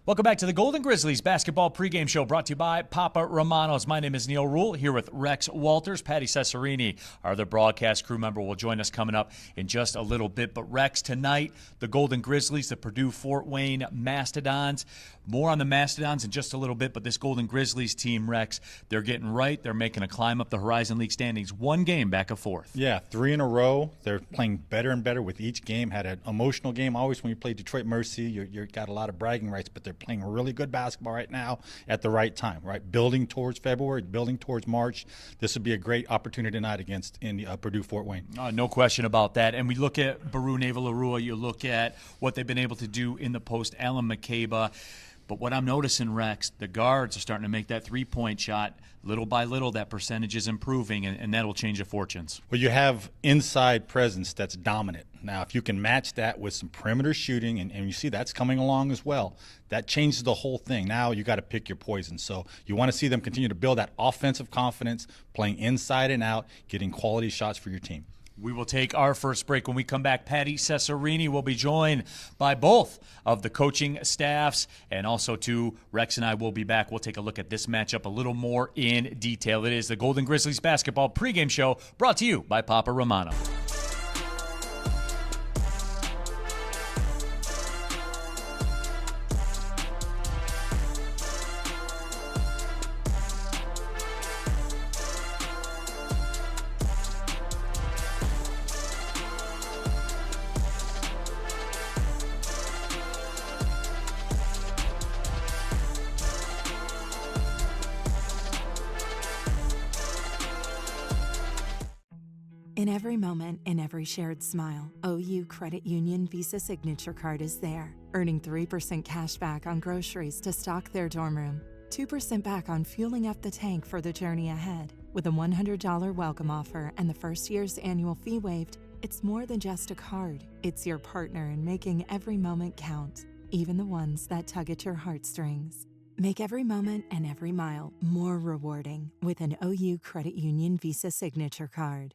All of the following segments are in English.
Welcome back to the Golden Grizzlies basketball pregame show brought to you by Papa Romano's. My name is Neil Rule, here with Rex Walters. Patty Cesarini, our other broadcast crew member, will join us coming up in just a little bit. But Rex, tonight, the Golden Grizzlies, the Purdue-Fort Wayne Mastodons. More on the Mastodons in just a little bit, but this Golden Grizzlies team, Rex, they're getting right. They're making a climb up the Horizon League standings. One game back and forth. Yeah, 3 in a row. They're playing better and better with each game. Had an emotional game. Always when you play Detroit Mercy, you got a lot of bragging rights, but they're playing really good basketball right now at the right time, right? Building towards February, building towards March. This would be a great opportunity tonight against Purdue-Fort Wayne. No question about that. And we look at Baru Naval-Arua. You look at what they've been able to do in the post, Alan McCabe. But what I'm noticing, Rex, the guards are starting to make that three-point shot. Little by little, that percentage is improving, and that'll change the fortunes. Well, you have inside presence that's dominant. Now, if you can match that with some perimeter shooting, and you see that's coming along as well, that changes the whole thing. Now you got to pick your poison. So you want to see them continue to build that offensive confidence, playing inside and out, getting quality shots for your team. We will take our first break. When we come back, Patty Cesarini will be joined by both of the coaching staffs, and also, too, Rex and I will be back. We'll take a look at this matchup a little more in detail. It is the Golden Grizzlies basketball pregame show brought to you by Papa Romano. In every moment, in every shared smile, OU Credit Union Visa Signature Card is there, earning 3% cash back on groceries to stock their dorm room, 2% back on fueling up the tank for the journey ahead. With a $100 welcome offer and the first year's annual fee waived, it's more than just a card. It's your partner in making every moment count, even the ones that tug at your heartstrings. Make every moment and every mile more rewarding with an OU Credit Union Visa Signature Card.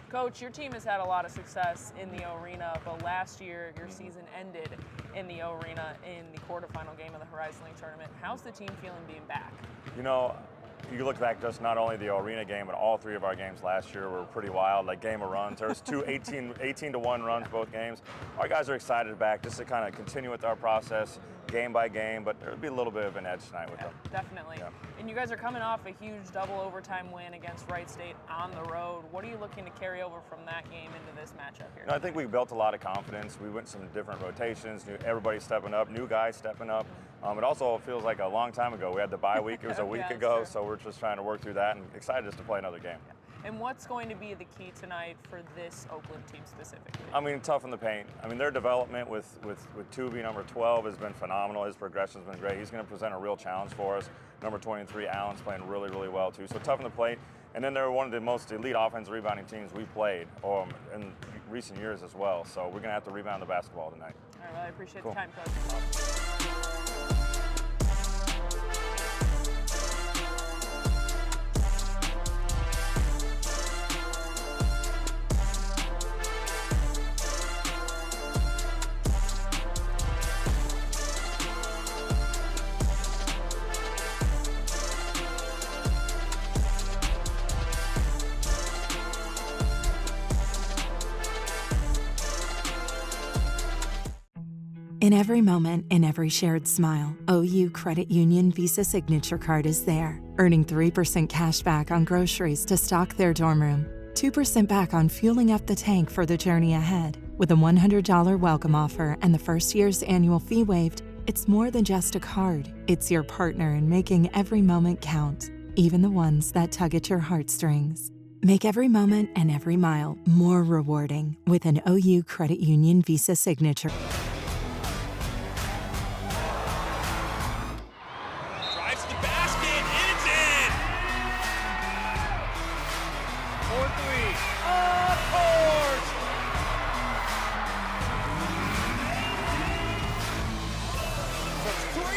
Coach, your team has had a lot of success in the arena, but last year your season ended in the arena in the quarterfinal game of the Horizon League tournament. How's the team feeling being back? You know, you look back just not only the arena game, but all 3 of our games last year were pretty wild, like game of runs. There was 2 18-1 runs both games. Our guys are excited back just to kind of continue with our process game by game, but there'll be a little bit of an edge tonight with them. Definitely. Yeah. And you guys are coming off a huge double overtime win against Wright State on the road. What are you looking to carry over from that game into this matchup here? You know, I think we built a lot of confidence. We went some different rotations, everybody stepping up, new guys stepping up. It also feels like a long time ago. We had the bye week, it was a week ago, so we're just trying to work through that and excited just to play another game. Yeah. And what's going to be the key tonight for this Oakland team specifically? I mean, tough in the paint. I mean, their development with Tubby, number 12, has been phenomenal. His progression's been great. He's going to present a real challenge for us. Number 23, Allen's playing really, really well, too. So tough in the plate. And then they're one of the most elite offensive rebounding teams we've played in recent years as well. So we're going to have to rebound the basketball tonight. All right, well, I appreciate the time, Coach. In every moment, in every shared smile, OU Credit Union Visa Signature Card is there, earning 3% cash back on groceries to stock their dorm room, 2% back on fueling up the tank for the journey ahead. With a $100 welcome offer and the first year's annual fee waived, it's more than just a card. It's your partner in making every moment count, even the ones that tug at your heartstrings. Make every moment and every mile more rewarding with an OU Credit Union Visa Signature. Drives to the basket, and it's in! 4-3, of course! For three!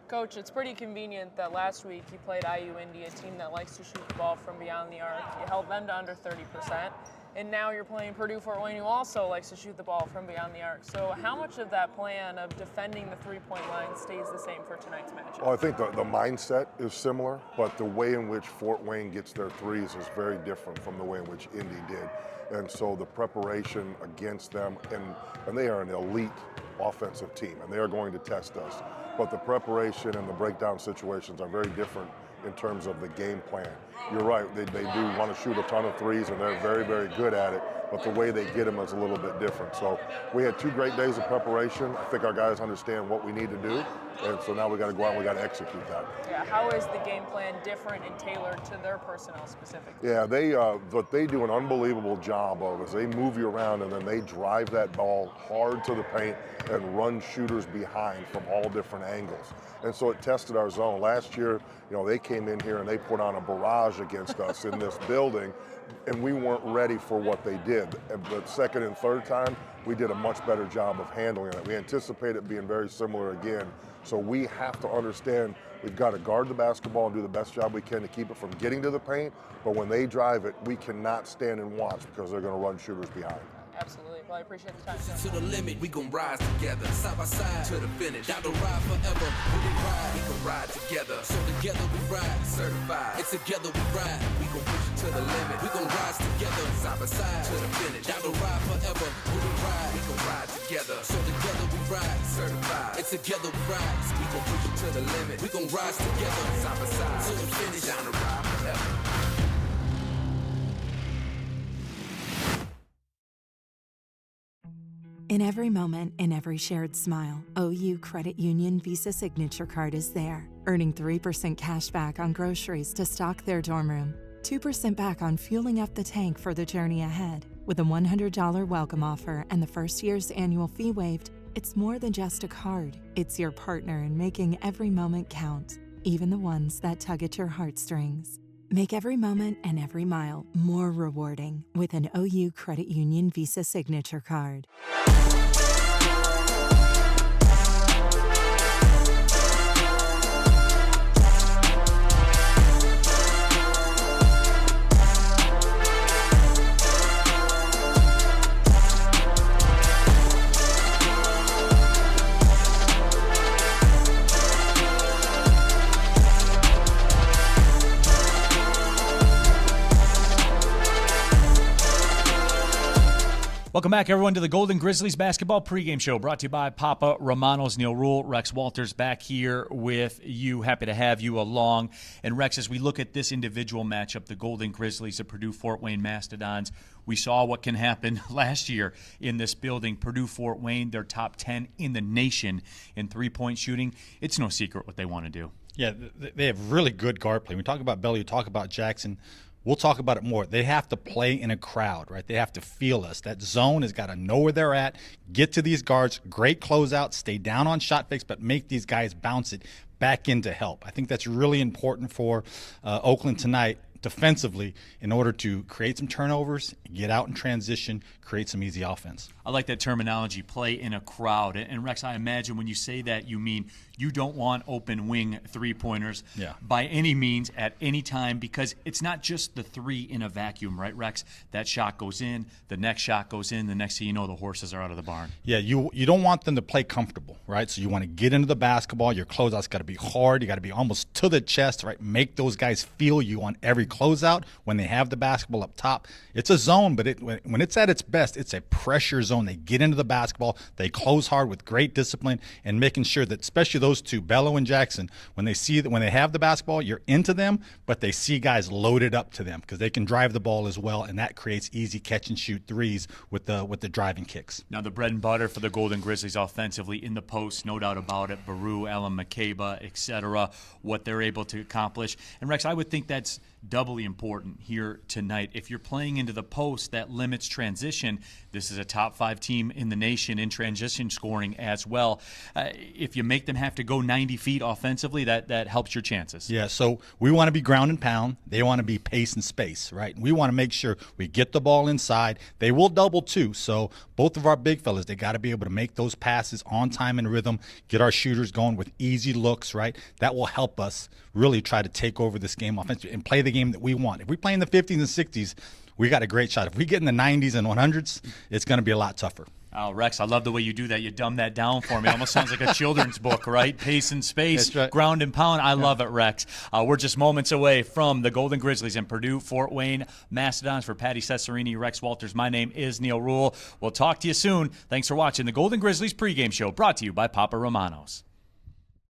Coach, it's pretty convenient that last week you played IU Indy, a team that likes to shoot the ball from beyond the arc. You held them to under 30%. And now you're playing Purdue Fort Wayne, who also likes to shoot the ball from beyond the arc. So how much of that plan of defending the three-point line stays the same for tonight's matchup? Well, I think the mindset is similar, but the way in which Fort Wayne gets their threes is very different from the way in which Indy did. And so the preparation against them, and they are an elite offensive team, and they are going to test us. But the preparation and the breakdown situations are very different in terms of the game plan. You're right, they do want to shoot a ton of threes, and they're very, very good at it, but the way they get them is a little bit different. So we had 2 great days of preparation. I think our guys understand what we need to do, and so now we got to go out and we got to execute that. Yeah, how is the game plan different and tailored to their personnel specifically? Yeah, what they do an unbelievable job of is they move you around and then they drive that ball hard to the paint and run shooters behind from all different angles. And so it tested our zone. Last year, they came in here and they put on a barrage against us in this building, and we weren't ready for what they did. But second and third time, we did a much better job of handling it. We anticipate it being very similar again. So we have to understand we've got to guard the basketball and do the best job we can to keep it from getting to the paint. But when they drive it, we cannot stand and watch because they're going to run shooters behind. Absolutely. Well, I appreciate the time. To the limit, we gon' rise together, side by side to the finish. Down the ride forever, when we ride, we gon' ride together. So together we ride, certified. It's together we ride, we gon' push it to the limit. We gon' rise together, side by side to the finish. Down the ride forever, when we ride, we gon' ride together. So together we ride, certified. It's together we ride, we gon' push it to the limit. We gon' rise together, side by side to the finish. Down the ride forever. In every moment, in every shared smile, OU Credit Union Visa Signature Card is there, earning 3% cash back on groceries to stock their dorm room, 2% back on fueling up the tank for the journey ahead. With a $100 welcome offer and the first year's annual fee waived, it's more than just a card. It's your partner in making every moment count, even the ones that tug at your heartstrings. Make every moment and every mile more rewarding with an OU Credit Union Visa Signature Card. Welcome back, everyone, to the Golden Grizzlies basketball pregame show brought to you by Papa Romano's. Neil Rule, Rex Walters back here with you. Happy to have you along. And, Rex, as we look at this individual matchup, the Golden Grizzlies, the Purdue Fort Wayne Mastodons, we saw what can happen last year in this building. Purdue Fort Wayne, they're top 10 in the nation in three-point shooting. It's no secret what they want to do. Yeah, they have really good guard play. We talk about Belly, we talk about Jackson. We'll talk about it more. They have to play in a crowd, right? They have to feel us. That zone has got to know where they're at, get to these guards, great closeout, stay down on shot fakes, but make these guys bounce it back into help. I think that's really important for Oakland tonight defensively in order to create some turnovers, get out in transition, create some easy offense. I like that terminology, play in a crowd. And Rex, I imagine when you say that, you mean you don't want open wing three-pointers by any means at any time, because it's not just the three in a vacuum, right, Rex? That shot goes in, the next shot goes in, the next thing you know, the horses are out of the barn. Yeah, you don't want them to play comfortable, right? So you want to get into the basketball. Your closeout's got to be hard. You got to be almost to the chest, right? Make those guys feel you on every closeout, when they have the basketball up top, it's a zone, but when it's at its best, it's a pressure zone. They get into the basketball, they close hard with great discipline, and making sure that, especially those two, Bello and Jackson, when they have the basketball, you're into them, but they see guys loaded up to them because they can drive the ball as well, and that creates easy catch and shoot threes with the driving kicks. Now, the bread and butter for the Golden Grizzlies offensively in the post, no doubt about it. Baru, Ellen McCabe, etc., what they're able to accomplish. And Rex, I would think that's doubly important here tonight. If you're playing into the post, that limits transition. This is a top 5 team in the nation in transition scoring as well. If you make them have to go 90 feet offensively, that helps your chances. Yeah, so we want to be ground and pound. They want to be pace and space, right? We want to make sure we get the ball inside. They will double too, so both of our big fellas, they got to be able to make those passes on time and rhythm, get our shooters going with easy looks, right? That will help us really try to take over this game offensively and play the game that we want. If we play in the 50s and 60s, we got a great shot. If we get in the 90s and 100s, it's going to be a lot tougher. Oh, Rex, I love the way you do that. You dumb that down for me. Almost sounds like a children's book, right? Pace and space, That's right. Ground and pound. I love it, Rex. We're just moments away from the Golden Grizzlies in Purdue, Fort Wayne, Mastodons. For Patty Cesarini, Rex Walters, my name is Neil Rule. We'll talk to you soon. Thanks for watching the Golden Grizzlies pregame show, brought to you by Papa Romano's.